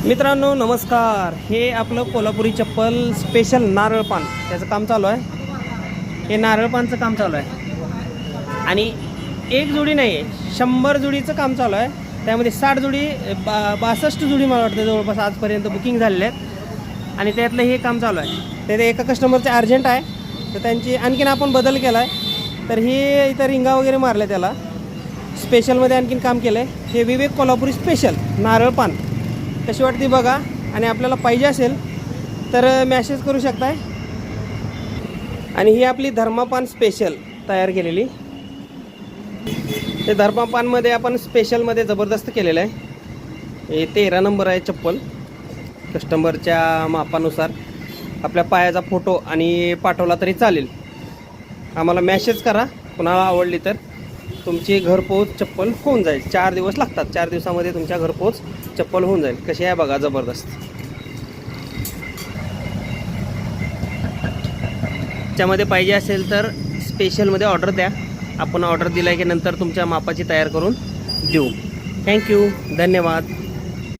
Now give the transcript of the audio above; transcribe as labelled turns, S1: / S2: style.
S1: मित्रांनो नमस्कार. हे आपलं कोल्हापुरी चप्पल स्पेशल नारळ पान त्याचं काम चालू आहे. हे नारळ पानचं काम चालू आहे आणि एक जोडी नाही आहे, 100 जोडीचं काम चालू आहे. त्यामध्ये 60 जोडी 62 जोडी मला वाटतं जवळपास आजपर्यंत बुकिंग झालेले आहेत आणि त्यातलं हे काम चालू आहे. ते एका कस्टमरचे अर्जंट आहे, तर त्यांची आणखीन आपण बदल केला आहे. तर हे इथं रिंगा वगैरे मारल्या, त्याला स्पेशलमध्ये आणखीन काम केलं आहे. हे विवेक कोल्हापुरी स्पेशल नारळ पान कशी वाटते बघा, आणि आपल्याला पाहिजे असेल तर मॅसेज करू शकताय. आणि ही आपली धर्मापान स्पेशल तयार केलेली. ते धर्मापानमध्ये आपण स्पेशलमध्ये जबरदस्त केलेलं आहे. हे 13 नंबर आहे चप्पल. कस्टमरच्या मापानुसार आपल्या पायाचा फोटो आणि पाठवला तरी चालेल. आम्हाला मॅसेज करा, कुणाला आवडली तर तुमची घरपोच चप्पल होऊन जाईल. 4 दिवस लागतात. 4 दिवसामध्ये तुमच्या घरपोच चप्पल होऊन जाईल. कशी आहे बघा, जबरदस्त. त्याच्यामध्ये पाहिजे असेल तर स्पेशलमध्ये ऑर्डर द्या. आपण ऑर्डर दिला की नंतर तुमच्या मापाची तयार करून देऊ. थँक्यू, धन्यवाद.